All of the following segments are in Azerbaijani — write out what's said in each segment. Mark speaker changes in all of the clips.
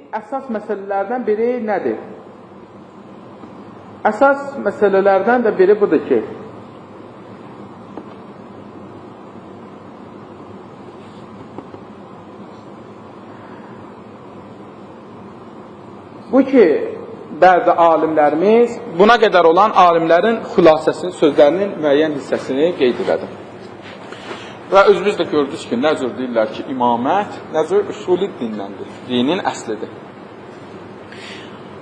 Speaker 1: əsas məsələlərdən biri nədir? Əsas məsələlərdən də biri budur ki, bu ki, bəzi alimlərimiz, buna qədər olan alimlərin xülasəsinin, sözlərinin müəyyən hissəsini qeyd edir. Və özünüz də gördünüz ki, nə cür deyirlər ki, imamət, nə cür üsulü dinləndir, dinin əslidir.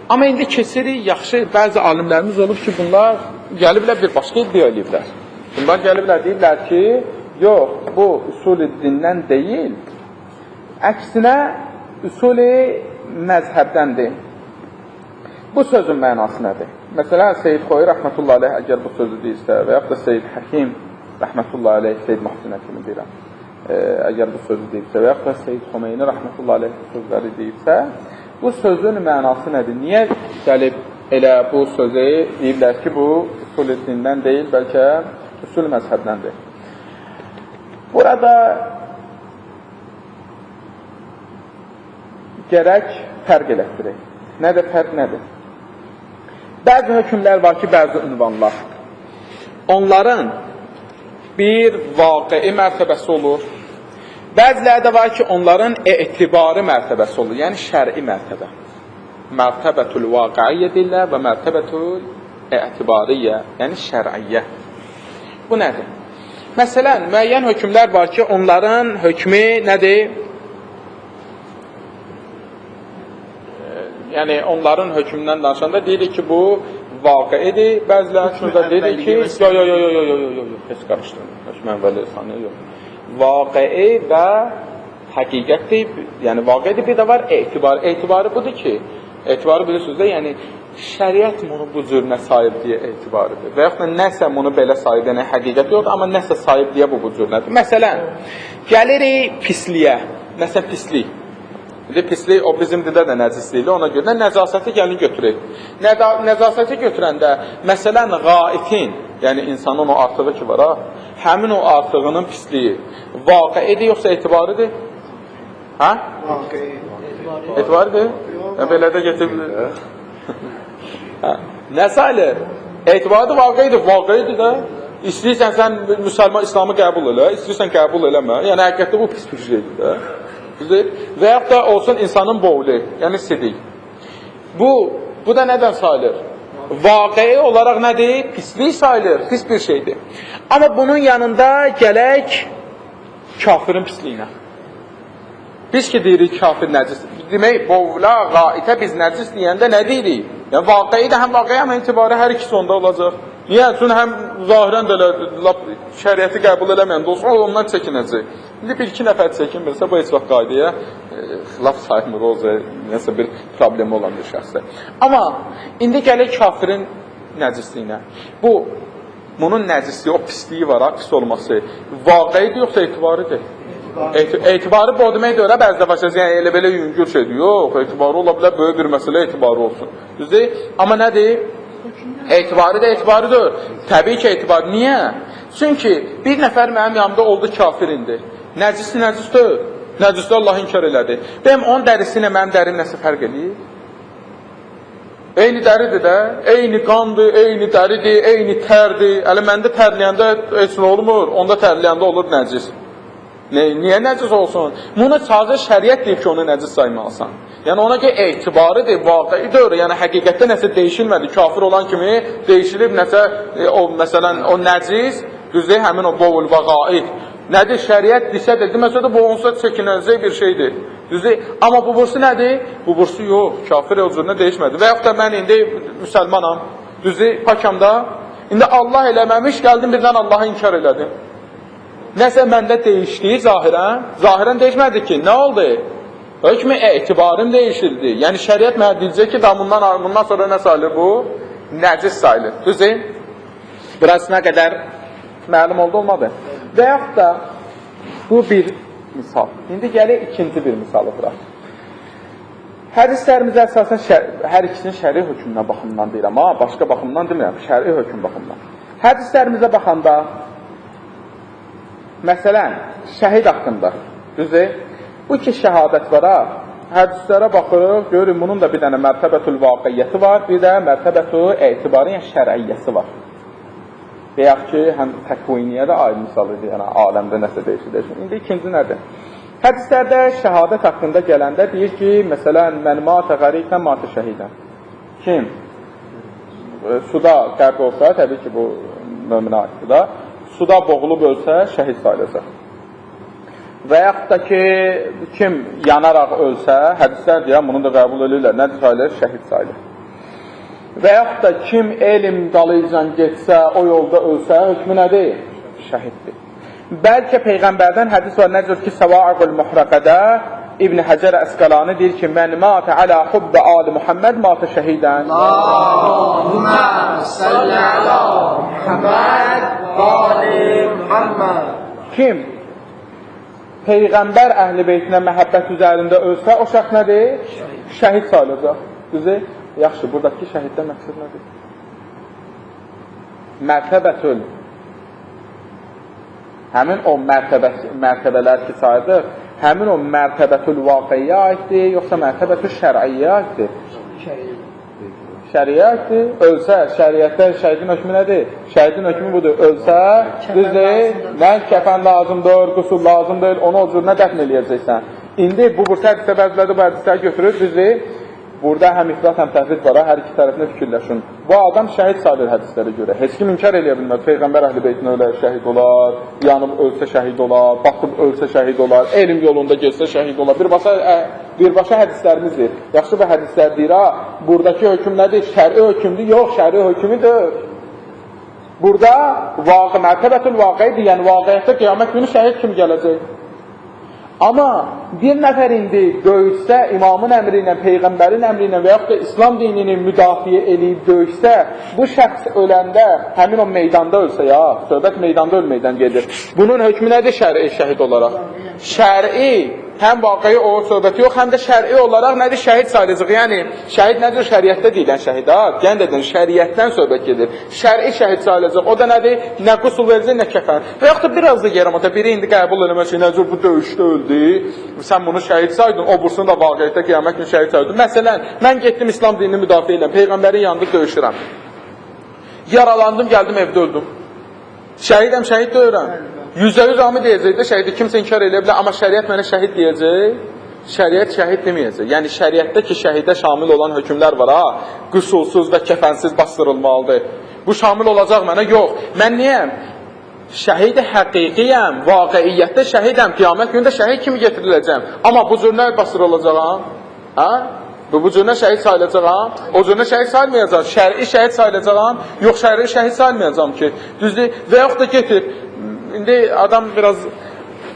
Speaker 1: Amma indi keçirik, yaxşı, bəzi alimlərimiz olub ki, bunlar gəliblər bir başqa iddia ediblər. Bunlar gəliblər, deyirlər ki, yox, bu üsulü dindən deyil, əksinə üsulü məzhəbdəndir. Bu sözün mənası nədir? Məsələn, Seyyid Xoy rəhmətullah aleyh əgər bu sözü deyirsə və yaxud da Seyyid Həkim rəhmətullah aleyh, Seyyid Mahsin Həkimi deyirəm, əgər bu sözü deyirsə və yaxud da Seyyid Xomeyni rəhmətullah aleyh sözləri deyirsə, bu sözün mənası nədir? Niyə gəlib elə bu sözü deyirlər ki, bu usul dindən deyil, bəlkə usul məzhəbdəndir? Burada gərək fərq elətdirək. Nədir fərq, nədir? Bəzi hökmlər var ki, bəzi ünvanlar. Onların bir vaqei mərtəbəsi olur. Bəziləri də var ki, onların etibari mərtəbəsi olur. Yəni, şəri mərtəbə. Mərtəbətül vaqeiyyə deyirlər və mərtəbətül etibariyyə, yəni şər'iyyə. Bu nədir? Məsələn, müəyyən hökmlər var ki, onların hökmü nədir? Yəni, onların hökmündən danışanda deyirik ki, bu vaqiidir. Bəziləri üçün də deyirik ki, heç qarışdırın. Hökmü əvvəli saniyə yox. Vaqii və həqiqətdir. Yəni, vaqiidir, bir də var etibarı. Etibarı budur ki, etibarı bilirsiniz də, yəni, şəriət bunu bu cür nə sahib deyə etibarıdır. Və yaxud da nəsə bunu belə sahib, yəni həqiqət yoxdur, amma nəsə sahib deyə bu cür nədir? Məsələn, gəlirik pisliyə. Nəsə pislik. Pislik o bizim dildə də nəcislikdir, ona görə nəcasəti gəlin götürək. Nəcasəti götürəndə, məsələn, qaitin, yəni insanın o artığı ki var, həmin o artığının pisliyi vaqiidir, yoxsa etibarıdır? Hə? Etibarıdır? Belə də getirilir. Nə sayılır? Etibarıdır, vaqiidir, vaqiidir də. İstəyirsən sən müsəlman İslamı qəbul elə, istəyirsən qəbul eləmə. Yəni, həqiqətdə bu pis bir şeydir də. Və yaxud da olsun insanın boğulu, yəni sidik. Bu da nədən sayılır? Vaqei olaraq nədir? Pislik sayılır, pis bir şeydir. Amma bunun yanında gələk kafirin pisliyinə. Biz ki deyirik kafir nəcis. Demək, boğula, qaitə biz nəcis deyəndə nə deyirik? Yəni vaqei də həm vaqei, həm etibarı hər ikisi onda olacaq. Niyə? Çünki həm zahirən də şəriəti qəbul eləməyən də olsun, ondan çəkinəcək. İndi bir-iki nəfər çəkinmirsə, bu heç vaxt qaydaya xilaf sayılmır, o nəsə bir problemi olan bir şəxsdir. Amma indi gəlir kafirin nəcisliyinə. Bunun nəcisliyi, o pisliyi var, pis olması vaqiidir, yoxsa etibarıdır? Etibarı bu deməkdir, öyle bəzi dəfə yəni elə belə yüngül şeydir. Yox, etibarı ola bilər, böyük bir məsələ etibarı olsun. Düzdür? Amma nədir? Etibarı da etibarıdır. Təbii ki, etibarı. Niyə? Çünki bir nəfər mənim yanımda oldu kafir indi. Nəcisli nəcisdir. Nəcisli Allah inkar elədi. Bəyəm onun dərisi ilə mənim dərim nəsə fərq edir? Eyni dəridir də, eyni qandır, eyni dəridir, eyni tərdir. Əli məndə tərləyəndə heç nə olmur, onda tərləyəndə olur nəcis. Niyə nəcis olsun? Bunu sadəcə şəriət deyib ki, onu nəcis saymalısan. Yəni ona ki, etibarıdır, vaqiidir, yəni həqiqətdə nəsə dəyişilmədi. Kafir olan kimi dəyişilib nəsə, məsələn, o nəcis, düzdür, həmin o boğul və qaid. Nədir? Şəriət desə də, deməsə də bu onsa çəkinəcək bir şeydir. Düzdür? Amma bu bursu nədir? Bu bursu yox, kafir o cürünə dəyişmədi. Və yaxud da mən indi müsəlmanam, düzdür, pakamda, indi Allah eləməmiş, gəldim birdən Allahı inkar elədim. Nəsə məndə dəyişdi zahirən dəyişmədi ki, nə oldu? Hökmü etibarım dəyişildi. Yəni şəriət mənə deyəcək ki, bundan sonra nə sayılır bu? Nəcis sayılır. Düzdür? Burasına qədər məlum olmadı. Və yaxud da bu bir misal. İndi gəlir ikinci bir misalı bura. Hədislərimizə əsasən hər ikisinin şəri hökmünə baxımından deyirəm, amma başqa baxımdan demirəm, şəri hökm baxımından. Hədislərimizə baxanda məsələn, şəhid haqqında, düzdür? Bu ki, şəhadət var, hədislərə baxırıq, görürük, bunun da bir dənə mərtəbətül vaqiyyəti var, bir də mərtəbətül etibarı, yəni şər'iyyəsi var. Deyək ki, həm təkviniyə də aid misalıdır, yəni aləmdə nəsə dəyişir. İndi ikinci nədir? Hədislərdə şəhadət haqqında gələndə deyir ki, məsələn, mən matə qəriqdən matə şəhidən. Kim? Suda qərq olsa, təbii ki, bu möminə aiddir da, suda boğulub ölsə, şəhid sayılacaq. Və yaxud da ki, kim yanaraq ölsə, hədislər deyək, bunu da qəbul edirlər, nədir sayılır? Şəhid sayılır. Və yaxud da kim elm dalıcan getsə, o yolda ölsə, hökmü nədir? Şəhiddir. Bəlkə Peyğəmbərdən hədis var, necə ki, Səvaiqul Muhraqədə İbn Həcər Əsqəlani deyir ki, mən matə alə hubbə Ali Muhammed matə şəhidən.
Speaker 2: Allahümmə salli alə Muhammed Ali Muhammed.
Speaker 1: Kim Peyğəmbər əhl-i beytinə məhəbbət üzərində ölsə, o şəxs nədir? Şəhid sayılacaq. Düzdür? Yaxşı, buradakı şəhiddən məqsəd nədir? Mərtəbətül. Həmin o mərtəbələr ki sayılır, həmin o mərtəbətül vaqiyyəyə aiddir, yoxsa mərtəbətül şər'iyyə aiddir? Şəriyə aiddir. Ölsə, şəriətdə şəhidin hökmü nədir? Şəhidin hökmü budur. Ölsə, düzdür, nə kəfən lazımdır, qüsul lazımdır, onu o cürünə dəfn eləyəcəksən. İndi bu hədisdə bəziləri bu hədisləri götürür, düzdür. Burada həm ifrat, həm təhrid var, hər iki tərəfini fikirləşin. Bu adam şəhid sayılır hədislərə görə. Heç kim inkar eləyə bilməz. Peyğəmbər əhl-i beytinə ölə şəhid olar, yanıb ölsə şəhid olar, batıb ölsə şəhid olar, elm yolunda getsə şəhid olar. Birbaşa hədislərimizdir. Yaxşı və hədislər deyir, buradakı hökm nədir? Şəri hökmdür, yox, şəri hökmüdür. Burada mərtəbətül vaqiyyədir, yəni vaqiyyətdə qiyamət günü şəhid kimi gələcək. Amma bir nəfər indi döyüşsə, imamın əmri ilə, Peyğəmbərin əmri ilə və yaxud da İslam dinini müdafiə eləyib döyüşsə, bu şəxs öləndə, həmin o meydanda ölsə, ya, söhbət meydanda ölməkdən gedir. Bunun hökmü nədir şəri şəhid olaraq? Şəri, həm vaqiyi o söhbəti yox, həm də şəri olaraq nədir? Şəhid sayılacaq. Yəni, şəhid nədir? Şəriətdə deyilən şəhid. Gənd edin, şəriətdən söhbət gedir. Şəri şəhid sayılacaq. O da nədir? Nə qusul verəcək, nə kəfən. Və yaxud da biraz da yeramata, biri indi qəbul eləmək ki, necə bu döyüşdə öldü, sən bunu şəhid saydın, o bursunu da vaqiyyətdə qiyamət günü şəhid saydın. Məsələn, mən getdim İslam dinini müdafiə edirəm, Peyğəmbərin yanında döyüşürəm. Yaralandım, gəldim, evdə öldüm. Şəhidəm, şəhid deyirəm. %100 amı deyəcəkdə şəhidi kimsə inkar eləyə bilər, amma şəriət mənə şəhid deyəcək, şəriət şəhid deməyəcək. Yəni şəriətdə ki, şəhidə şamil olan hökmlər var, qüsulsuz və kəfənsiz bastırılmalıdır. Bu şamil olacaq mənə? Yox. Mən niyəm? Şəhid həqiqiyəm, vaqiyyətdə şəhidəm, qiyamət günündə şəhid kimi getiriləcəm. Amma bu cür nə bastırılacağam? Bu cür nə şəhid sayılacağam? O cür nə şəhid sayılmayacaq? Şəri şəhid sayılacağam? Yox, şəri şəhid sayılmayacağam ki. Düzdür? Və yaxud da getir. İndi adam biraz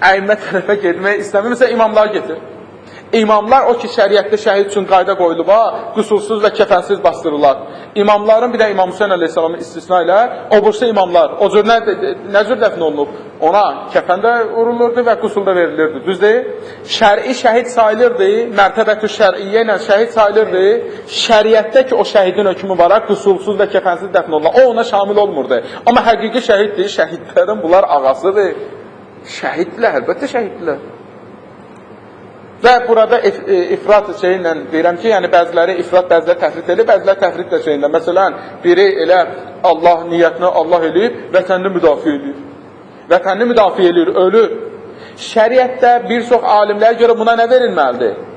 Speaker 1: əymə tərəfə getmək istəmir. Məsələn, imamlar getir. İmamlar o ki, şəriətdə şəhid üçün qayda qoyulub, qüsulsuz və kəfənsiz bastırırlar. İmamların bir də İmam Hüseyin əleyhissalamın istisna ilə, o bursa imamlar, o cür nə cür dəfn olunub? Ona kəfəndə vurulurdu və qüsulda verilirdi. Düzdür? Şəri şəhid sayılırdı, mərtəbətü şər'iyyə ilə şəhid sayılırdı. Şəriətdə ki, o şəhidin hökmü var, qüsulsuz və kəfənsiz dəfn olunur. O ona şamil olmurdu. Amma həqiqi şəhiddir, şəhidlərin bunlar ağasıdır. Şəhidlər, əlbəttə şəhidlər. Və burada ifrat şeylə deyirəm ki, yəni bəziləri ifrat, bəziləri təfrit edir, bəziləri təfrit də şeylə. Məsələn, biri elə Allah niyyətini Allah eləyib, vətənini müdafiə edir. Vətənini müdafiə edir, ölür. Şəriətdə bir çox alimlərə görə buna nə verilməlidir?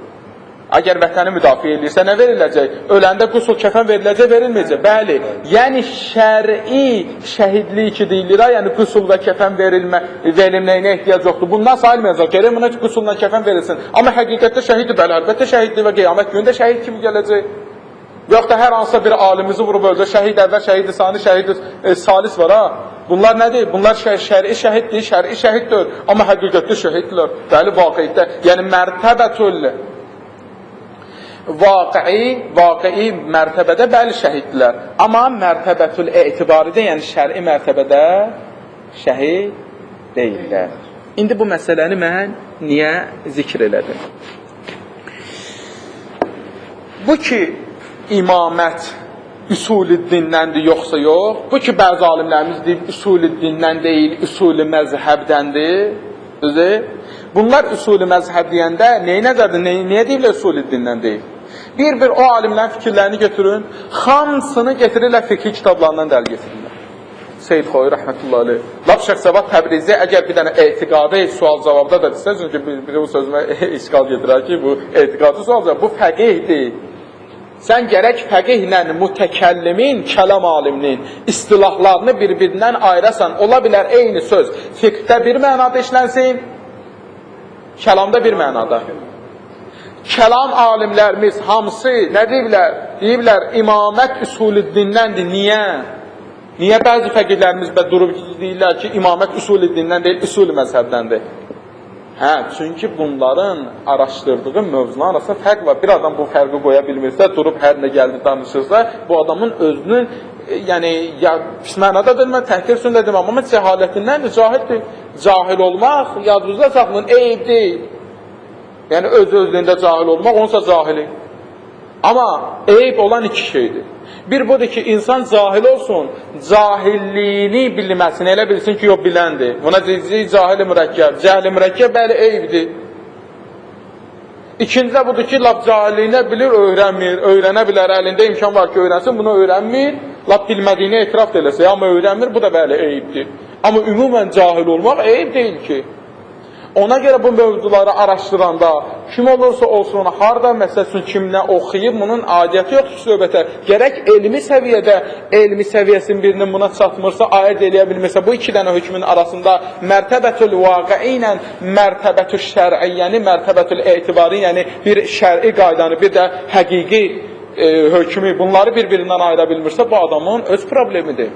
Speaker 1: Əgər vətəni müdafiə edirsə, nə veriləcək? Öləndə qusul kəfən veriləcək, verilməyəcək. Bəli, yəni şəri şəhidlik ki deyilir, yəni qusul və kəfən verilməyinə ehtiyac yoxdur. Bundan sayılmayacaq, gərək buna qusulla kəfən verilsin. Amma həqiqətdə şəhiddir, bəli, əlbəttə şəhiddir və qiyamət günündə şəhid kimi gələcək. Yox da hər hansısa bir alimizi vurub öldür, şəhid əvvəl, şəhid sani, şəhid salis var, Bunlar nədir? Bunlar şəri şəhiddir, şəri şəhiddir. Amma həqiqətdə şəhiddirlər. Bəli, vaqiyyətdə, yəni mərtəbətül vaqi mərtəbədə bəli şəhiddirlər. Amma mərtəbətül etibaridə, yəni şəri mərtəbədə şəhid deyirlər. İndi bu məsələni mən niyə zikr elədim? Bu ki, imamət üsul-i dindəndir, yoxsa yox. Bu ki, bəzi alimlərimiz deyib, üsul-i dindən deyil, üsul-i məzhəbdəndir. Bunlar üsulü məzhəb deyəndə nəyə nəzərdə, niyə deyirlər üsulü dindən deyil? Bir o alimlərin fikirlərini götürün, hamısını getirirlər fiqhi kitablarından dəl getirirlər. Seyyid Xoy rəhmətullahi aleyh. Laf Şəxsəvat Təbrizi əgər bir dənə etiqadı sual cavabda da desəz, çünki bir bu sözümə işgal gedirər ki, bu etiqadı sual cavab, bu fəqihdir. Sən gərək fəqihlə mütəkəllimin, kəlam aliminin istilahlarını bir-birindən ayırasan. Ola bilər eyni söz fiqhdə bir mənada işlənsin, kəlamda bir mənada. Kəlam alimlərimiz hamısı nə deyiblər? Deyiblər, imamət üsulü dindəndir. Niyə? Niyə bəzi fəqihlərimiz durub deyirlər ki, imamət üsulü dindən deyil, üsulü məzhəbdəndir? Çünki bunların araşdırdığı mövzunun arasında fərq var. Bir adam bu fərqi qoya bilmirsə, durub hər nə gəldi danışırsa, bu adamın özünün, yəni, pis mənada deyilmə, təhqir üstündə deməm, amma cəhalətindəndir, cahildir. Cahil olmaq, yadınızda saxlayın, eyb deyil. Yəni, öz-özlüyündə cahil olmaq, onsa cahili. Amma eyb olan iki şeydir. Bir budur ki, insan cahil olsun, cahilliyini bilməsin, elə bilsin ki, yox, biləndir. Buna deyirik, cahil-i mürəkkəb. Cəhil-i mürəkkəb, bəli, eyibdir. İkincisi budur ki, laf cahilliyini bilir, öyrənmir. Öyrənə bilər, əlində imkan var ki, öyrənsin, bunu öyrənmir. Laf bilmədiyini etiraf eləsə, amma öyrənmir, bu da bəli, eyibdir. Amma ümumən cahil olmaq eyib deyil ki. Ona görə bu mövzuları araşdıranda kim olursa olsun, harada məsəl üçün kimlə oxuyub, bunun adiyyəti yoxdur ki, söhbətə. Gərək elmi səviyyədə, elmi səviyyəsinin birinin buna çatmırsa, ayət eləyə bilmirsə, bu iki dənə hökmün arasında mərtəbətül vaqi ilə mərtəbətül şər'iyyəni, mərtəbətül etibari, yəni bir şər'i qaydanı, bir də həqiqi hökmü, bunları bir-birindən ayıra bilmirsə, bu adamın öz problemidir.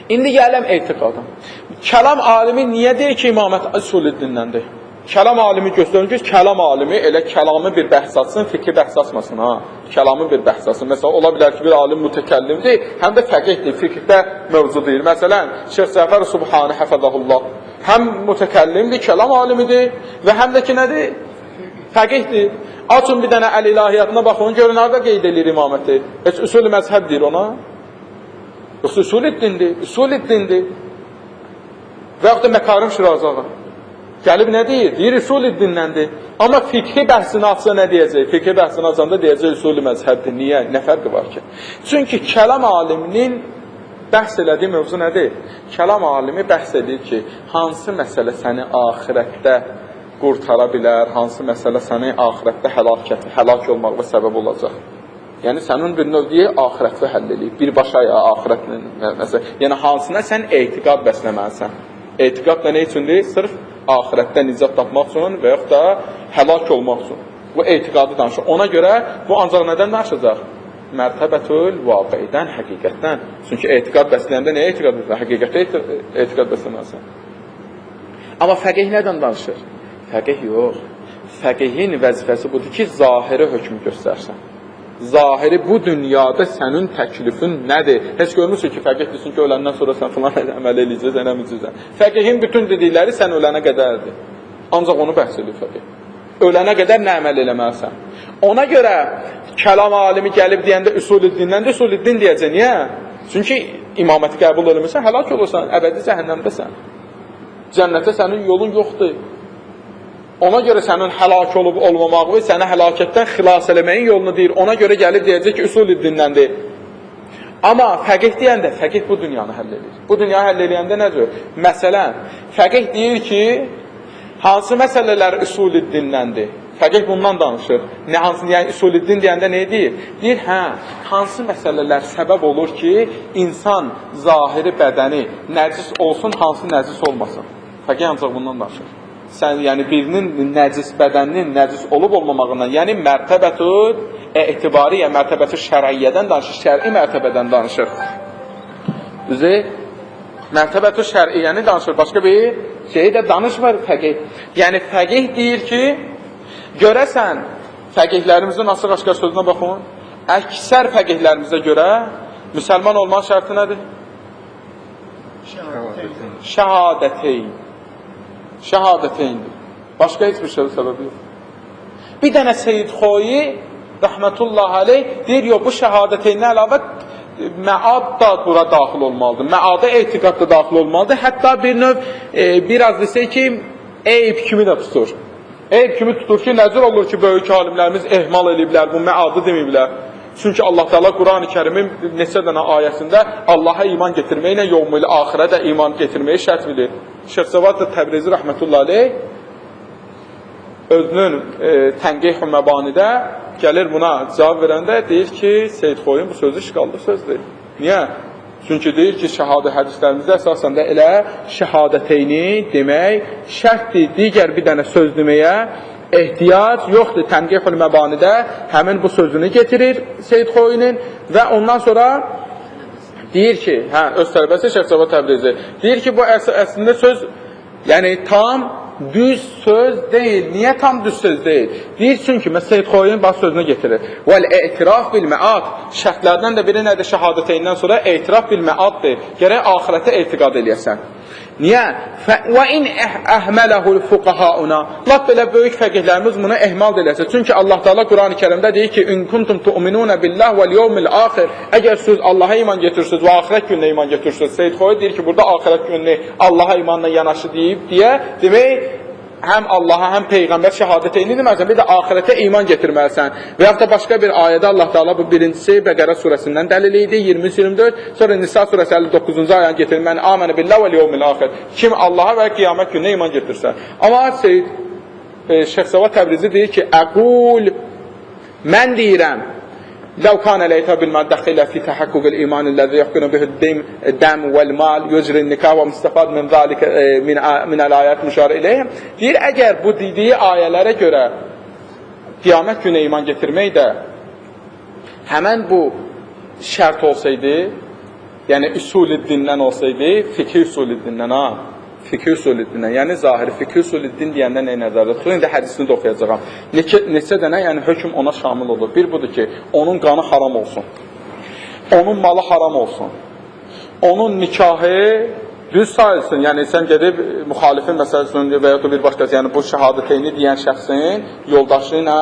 Speaker 1: İndi gələm etiqadım. Kəlam alimi niyə deyir ki, imamət üsulü dindəndir? Kəlam alimi göstərir ki, kəlam alimi elə kəlamı bir bəhs açsın, fikri bəhs açmasın, kəlamı bir bəhs açsın. Məsələn, ola bilər ki, bir alim mütəkəllimdir, həm də fəqihdir, fiqhdə mövzu deyir. Məsələn, Şeyx Cəfər Subhani həfəzəhullah, həm mütəkəllimdir, kəlam alimidir və həm də ki, nədir? Fəqihdir. Açın bir dənə əl-ilahiyyatına baxın, görün, harada qeyd edir imaməti? Heç üsulü məzhəb deyir ona. Yoxsa üsul-i dindir. Və yaxud da Məkarim Şirazağa. Gəlib nə deyir? Deyir, üsul-i dindəndir. Amma fiqhi bəhsini açsa nə deyəcək? Fiqhi bəhsini açanda deyəcək, üsul-i məzhəbdir. Niyə? Nə fərqi var ki? Çünki kəlam aliminin bəhs elədiyi mövzu nədir? Kəlam alimi bəhs edir ki, hansı məsələ səni axirətdə qurtara bilər, hansı məsələ səni axirətdə həlak olmaqla səbəb olacaq. Yəni, sənin bir növdiyi axirətlə həll edib, birbaşa ya axirətlə, yəni hansına sən etiqad bəsləməlisən. Etiqad da nə üçündür? Sırf axirətdə nicat tapmaq üçün və yaxud da həlak olmaq üçün. Bu etiqadı danışır. Ona görə bu ancaq nədən danışacaq? Mərtəbətül vaqidən, həqiqətdən. Çünki etiqad bəsləyəndə nəyə etiqad bəsləyəsən? Həqiqətə etiqad bəsləməlisən. Amma fəqih nədən danışır? Fəqih yox. Fəqihin vəzifəsi budur ki, zahiri hökm göstərsən. Zahiri bu dünyada sənin təklifin nədir? Heç görmürsün ki, fəqih desin ki, öləndən sonra sən filan əməl eləyəcəksən, eləməyəcəksən. Fəqihin bütün dedikləri sən ölənə qədərdir. Ancaq onu bəhs edir fəqih. Ölənə qədər nə əməl eləməlisən? Ona görə kəlam alimi gəlib deyəndə üsul-i dindəndir, üsul-i din deyəcək. Niyə? Çünki imaməti qəbul eləmirsən, həlak olursan, əbədi cəhənnəmdəsən. Cənnətə sənin yolun yoxdur. Ona görə sənin həlak olub olmamağı, səni həlakətdən xilas eləməyin yolunu deyir. Ona görə gəlib deyəcək ki, üsul-i dindəndir. Amma fəqih deyəndə, fəqih bu dünyanı həll edir. Bu dünyanı həll eləyəndə nədir? Məsələn, fəqih deyir ki, hansı məsələlər üsul-i dindəndir? Fəqih bundan danışır. Nə hansı, yəni üsul-i din deyəndə nə deyir? Deyir, hansı məsələlər səbəb olur ki, insan zahiri bədəni nəcis olsun, hansı nəcis olmasın? Fəqih ancaq bundan danışır. Sən, yəni birinin nəcis bədəninin nəcis olub olmamağından, yəni mərtəbətül etibariyə, mərtəbətül şər'iyyədən danışır, şər'i mərtəbədən danışır. Düzü, mərtəbətül şər'iyyəni danışır, başqa bir şeyi də danışmır fəqih. Yəni fəqih deyir ki, görəsən, fəqihlərimizin açıq-aşkar sözünə baxın, əksər fəqihlərimizə görə müsəlman olmaq şərti nədir? Şəhadəteyn. Şəhadəteyndir. Başqa heç bir şeydə səbəbi yox. Bir dənə Seyyid Xoyi, rəhmətullah aleyh, deyir, yox, bu şəhadəteyninə əlavə məad da bura daxil olmalıdır. Məada etiqad da daxil olmalıdır. Hətta bir növ, biraz desək ki, eyb kimi də tutur. Eyb kimi tutur ki, necə olur ki, böyük alimlərimiz ehmal ediblər, bu məadı demiblər. Çünki Allah Teala Quran-ı Kərimin neçə dənə ayəsində Allaha iman getirməklə yevmül axirə də iman getirməyi şərt bilir. Şeyx Cavad Təbrizi rəhmətullahi aleyh özünün Tənqih-ü Məbanidə gəlir buna cavab verəndə deyir ki, Seyyid Xoyun bu sözü işğallı sözdür. Niyə? Çünki deyir ki, şəhadə hədislərimizdə əsasən də elə şəhadəteyni demək şərtdir, digər bir dənə söz deməyə ehtiyac yoxdur. Tənqih-ül Məbanidə həmin bu sözünü getirir Seyyid Xoyunun və ondan sonra deyir ki, öz tələbəsi Şeyx Cavad Təbrizi deyir ki, bu əslində söz, yəni tam düz söz deyil. Niyə tam düz söz deyil? Deyir çünki, Seyyid Xoyun baş sözünü getirir. Vəl-e'tiraf bil-məad. Şərtlərdən də biri nədir? Şəhadəteyndən sonra e'tiraf bil-məaddir. Gərək axirətə etiqad eləyəsən. Niyə? Və in əhmələhul fuqahauna. Lap belə böyük fəqihlərimiz bunu ehmal eləsə. Çünki Allah Teala Quran-ı Kərimdə deyir ki, in kuntum tu'minuna billah vel yevmil axir. Əgər siz Allaha iman getirsiniz və axirət gününə iman getirsiniz. Seyyid Xoy deyir ki, burada axirət gününü Allaha imanla yanaşı deyib deyə demək həm Allaha, həm Peyğəmbər şəhadəteyni deməlisən, bir də axirətə iman getirməlisən. Və yaxud da başqa bir ayədə Allah Teala bu birincisi Bəqərə surəsindən dəlil idi, 23-24, sonra Nisa surəsi 59-cu ayəni getirir. Mən amənə billah və yevmil axir. Kim Allaha və qiyamət gününə iman getirsə. Amma Şeyx Cavad Təbrizi deyir ki, əqul, mən deyirəm, لو كان ليت بالمدخل في تحقق الإيمان الذي يحكم به الدم والمال يجري النكاح ومستفاد من ذلك من الآيات مشار إليه. Deyir, əgər bu dediyi ayələrə görə qiyamət günə iman getirmək də həmən bu şərt olsaydı, yəni üsul-i-dindən olsaydı, fikir üsul-i-dindən fikir usulüddinə, yəni zahiri fikir usulüddin deyəndə nə nəzərdə tutulur? İndi hədisini də oxuyacağam. Neçə dənə, yəni hökm ona şamil olur. Bir budur ki, onun qanı haram olsun, onun malı haram olsun, onun nikahı düz sayılsın. Yəni sən gedib müxalifin məsələsində və ya da bir başqası, yəni bu şəhadəteyni deyən şəxsin yoldaşı ilə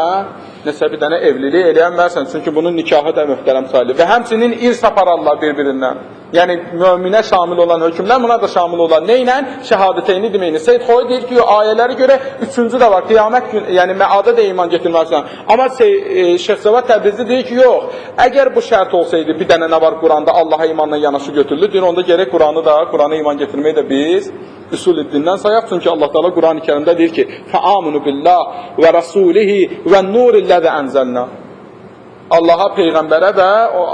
Speaker 1: nəsə bir dənə evlilik eləyənmərsən. Çünki bunun nikahı da möhtərəm sayılır. Və həmçinin irs apararlar bir-birindən. Yəni möminə şamil olan hökmlər buna da şamil olan. Nə ilə? Şəhadəteyni deməyini. Seyyid Xoy deyir ki, ayələri görə üçüncü də var. Qiyamət gün, yəni məada da iman getirməlisən. Amma Şeyx Cavad Təbrizi deyir ki, yox. Əgər bu şərt olsaydı, bir dənə nə var Quranda Allaha imanla yanaşı götürülür. Deyir, onda gərək Qurana iman getirməyi də biz üsul-i-dindən sayaq. Çünki Allah Teala Quran-ı Kərimdə deyir ki, fəaminu billah və rasulihi və nurilləzi ənzəlna. Allaha, Peyğəmbərə və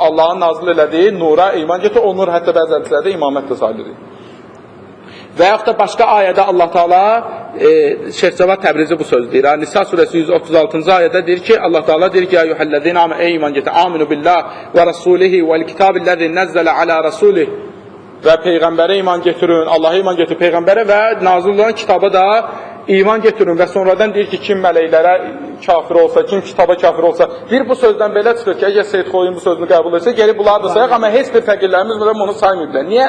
Speaker 1: Allahın nazil elədiyi nura iman getir. O nur hətta bəzi hədislərdə imamət də sayılır. Və yaxud da başqa ayədə Allah Teala Şeyx Cavad Təbrizi bu söz deyir. Nisa surəsi 136-cı ayədə deyir ki, Allah Teala deyir ki, eyyuhəllezina ey iman getir, aminu billah və rasulihi vəl kitabillazi nəzzələ alə rasulih. Və Peyğəmbərə iman getirin, Allaha iman getir Peyğəmbərə və nazil olan kitaba da iman getirin. Və sonradan deyir ki, kim mələklərə kafir olsa, kim kitaba kafir olsa, deyir bu sözdən belə çıxır ki, əgər Seyyid Xoyun bu sözünü qəbul etsə, geri bunlar da sayaq, amma heç bir fəqirlərimiz bunu saymayıblar. Niyə?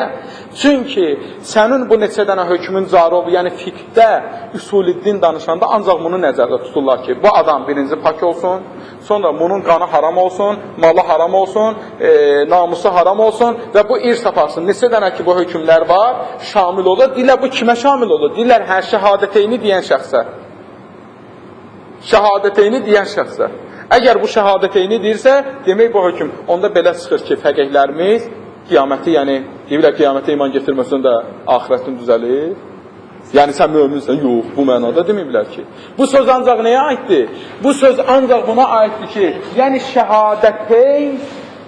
Speaker 1: Çünki sənin bu neçə dənə hökmün cari oldu, yəni fiqdə, üsul-i-din danışanda ancaq bunu nəzərdə tuturlar ki, bu adam birinci pak olsun, sonra bunun qanı haram olsun, malı haram olsun, namusu haram olsun və bu irs aparsın. Neçə dənə ki, bu hökmlər var, şamil olur. Deyirlər, bu kimə şamil olur? Deyirlər, hər şəhadəteyni deyən şəxsə. Şəhadəteyni deyən şəxsə. Əgər bu şəhadəteyni deyirsə, demək bu hökm. Onda belə çıxır ki, fəqihlərimiz qiyaməti, yəni deyirlər, qiyamətə iman getirməsən də axirətin düzəlir. Yəni sən möminsən, yox, bu mənada deməyiblər ki. Bu söz ancaq nəyə aiddir? Bu söz ancaq buna aiddir ki, yəni şəhadəteyn,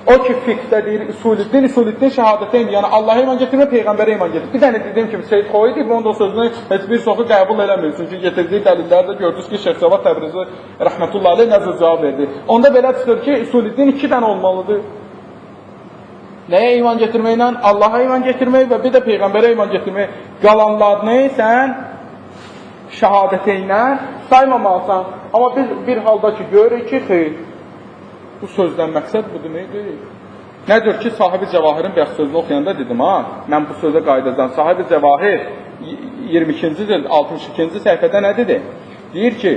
Speaker 1: o ki fiqdə deyir, üsul-i-din şəhadəteyn, yəni Allaha iman getirmə, Peyğəmbərə iman getir. Bir dənə dediyim kimi, Seyyid Xoy deyib, onun da sözünü heç bir çoxu qəbul eləmir. Çünki getirdiyi dəlillərdə gördünüz ki, Şeyx Cavad Təbrizi rəhmətullahi aleyh nəzər cavab verdi. Onda belə çıxır ki, üsul-i-din 2 dənə olmalıdır. Nəyə iman getirməklə? Allaha iman getirmək və bir də Peyğəmbərə iman getirmək. Qalanlarını sən şəhadəteynlə saymamalısan. Amma biz bir halda ki, görürük ki, xeyr, bu sözdən məqsəd budur, neydir? Nədir ki, sahibi Cəvahirin bəx sözünü oxuyanda dedim, mən bu sözə qaydacam. Sahibi Cəvahir 22-ci cild 62-ci səhifədə nə dedi? Deyir ki,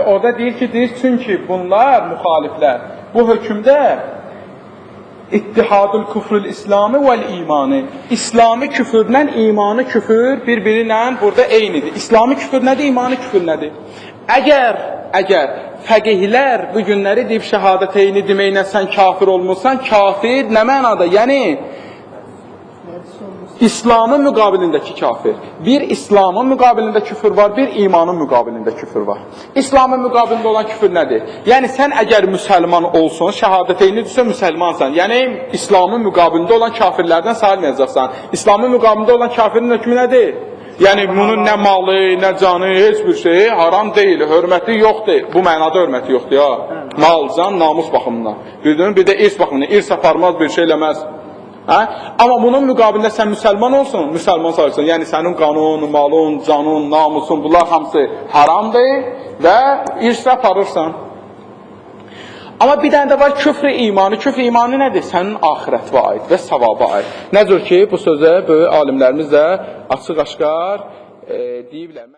Speaker 1: orada deyir ki, çünki bunlar, müxaliflər, bu hökmdə İttihadul küfrül İslami vel imanı. İslami küfürlə imanı küfür bir-birinlə burada eynidir. İslami küfür nədir, imanı küfür nədir? Əgər fəqihlər bu günləri deyib şəhadəteyni deməklə sən kafir olmursan, kafir nə mənada? Yəni İslamın müqabilindəki kafir. Bir İslamın müqabilində küfür var, bir imanın müqabilində küfür var. İslamın müqabilində olan küfür nədir? Yəni sən əgər müsəlman olsun, şəhadəteyni desə müsəlmansan. Yəni İslamın müqabilində olan kafirlərdən sayılmayacaqsan. İslamın müqabilində olan kafirin hökmü nədir? Yəni bunun nə malı, nə canı, heç bir şey haram deyil, hörməti yoxdur. Bu mənada hörməti yoxdur ya. Mal, can, namus baxımından. Bir də irs baxımından, irs aparmaz, bir şey eləməz. Hə? Amma bunun müqabilində sən müsəlman olsun, müsəlman sayılsın. Yəni sənin qanun, malın, canın, namusun, bunlar hamısı haramdır və irs aparırsan. Amma bir dənə də var küfr-i imanı. Küfr-i imanı nədir? Sənin axirətvə aid və savaba aid. Nə cür ki, bu sözə böyük alimlərimiz də açıq-aşkar deyiblər.